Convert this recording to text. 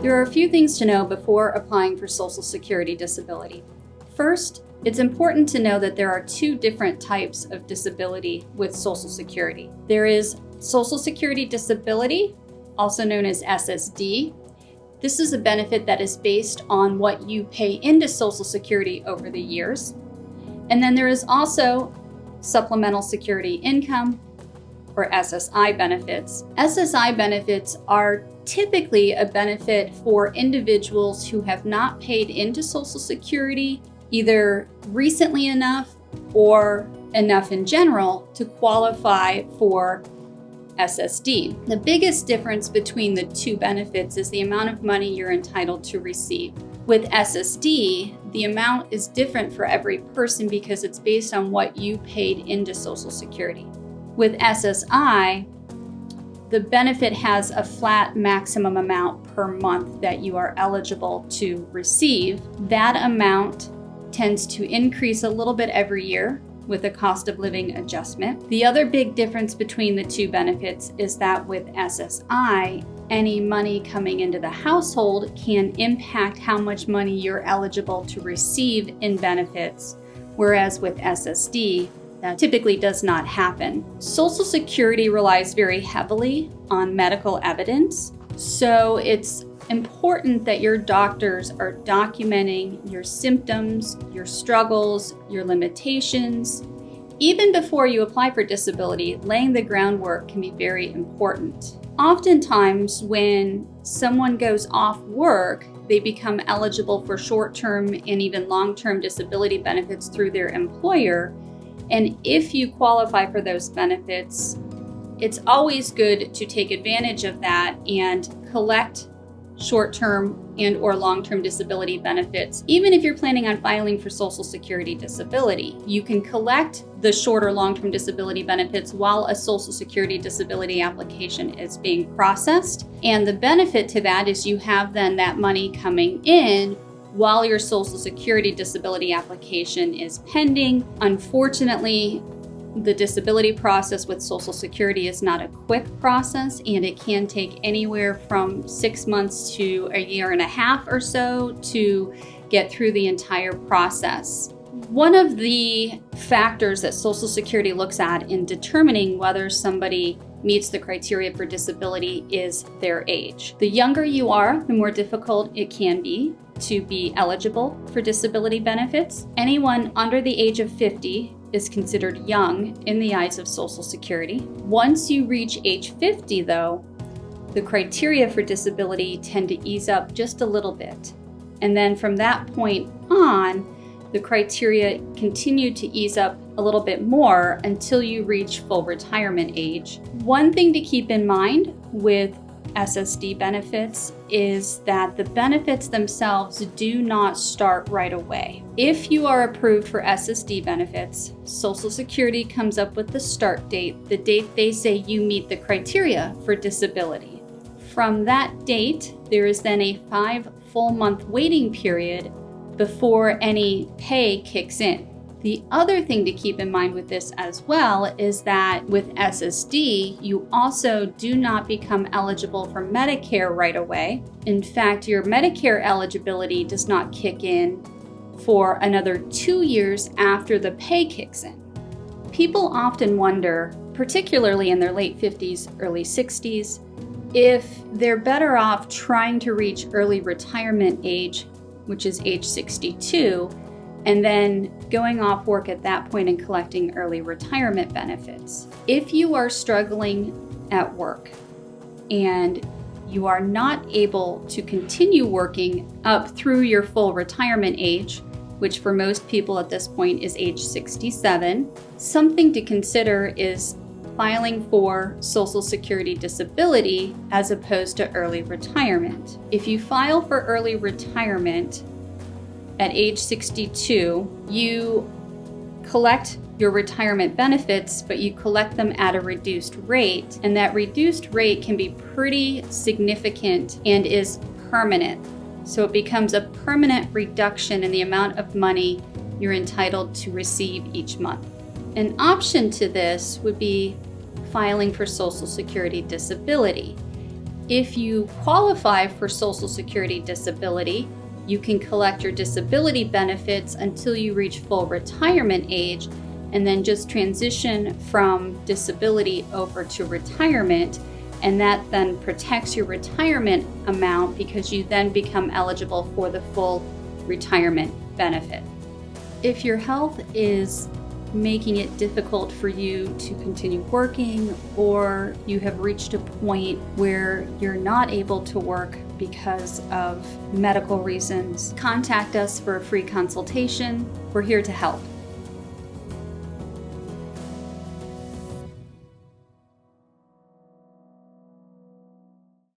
There are a few things to know before applying for Social Security disability. First, it's important to know that there are two different types of disability with Social Security. There is Social Security disability, also known as SSD. This is a benefit that is based on what you pay into Social Security over the years. And then there is also Supplemental Security Income, or SSI benefits. SSI benefits are typically a benefit for individuals who have not paid into Social Security either recently enough or enough in general to qualify for SSD. The biggest difference between the two benefits is the amount of money you're entitled to receive. With SSD, the amount is different for every person because it's based on what you paid into Social Security. With SSI, the benefit has a flat maximum amount per month that you are eligible to receive. That amount tends to increase a little bit every year with a cost of living adjustment. The other big difference between the two benefits is that with SSI, any money coming into the household can impact how much money you're eligible to receive in benefits, whereas with SSD, that typically does not happen. Social Security relies very heavily on medical evidence, so it's important that your doctors are documenting your symptoms, your struggles, your limitations. Even before you apply for disability, laying the groundwork can be very important. Oftentimes, when someone goes off work, they become eligible for short-term and even long-term disability benefits through their employer. And if you qualify for those benefits, it's always good to take advantage of that and collect short-term and or long-term disability benefits. Even if you're planning on filing for Social Security disability, you can collect the short or long-term disability benefits while a Social Security disability application is being processed. And the benefit to that is you have then that money coming in while your Social Security disability application is pending. Unfortunately, the disability process with Social Security is not a quick process, and it can take anywhere from 6 months to a year and a half or so to get through the entire process. One of the factors that Social Security looks at in determining whether somebody meets the criteria for disability is their age. The younger you are, the more difficult it can be to be eligible for disability benefits. Anyone under the age of 50 is considered young in the eyes of Social Security. Once you reach age 50, though, the criteria for disability tend to ease up just a little bit. And then from that point on, the criteria continue to ease up a little bit more until you reach full retirement age. One thing to keep in mind with SSD benefits is that the benefits themselves do not start right away. If you are approved for SSD benefits, Social Security comes up with the start date, the date they say you meet the criteria for disability. From that date, there is then a 5 full month waiting period before any pay kicks in. The other thing to keep in mind with this as well is that with SSD, you also do not become eligible for Medicare right away. In fact, your Medicare eligibility does not kick in for another 2 years after the pay kicks in. People often wonder, particularly in their late 50s, early 60s, if they're better off trying to reach early retirement age, which is age 62, and then going off work at that point and collecting early retirement benefits. If you are struggling at work and you are not able to continue working up through your full retirement age, which for most people at this point is age 67, something to consider is filing for Social Security disability as opposed to early retirement. If you file for early retirement at age 62, you collect your retirement benefits, but you collect them at a reduced rate, and that reduced rate can be pretty significant and is permanent. So it becomes a permanent reduction in the amount of money you're entitled to receive each month. An option to this would be filing for Social Security disability. If you qualify for Social Security disability, you can collect your disability benefits until you reach full retirement age, and then just transition from disability over to retirement, and that then protects your retirement amount because you then become eligible for the full retirement benefit. If your health is making it difficult for you to continue working, or you have reached a point where you're not able to work because of medical reasons, contact us for a free consultation. We're here to help.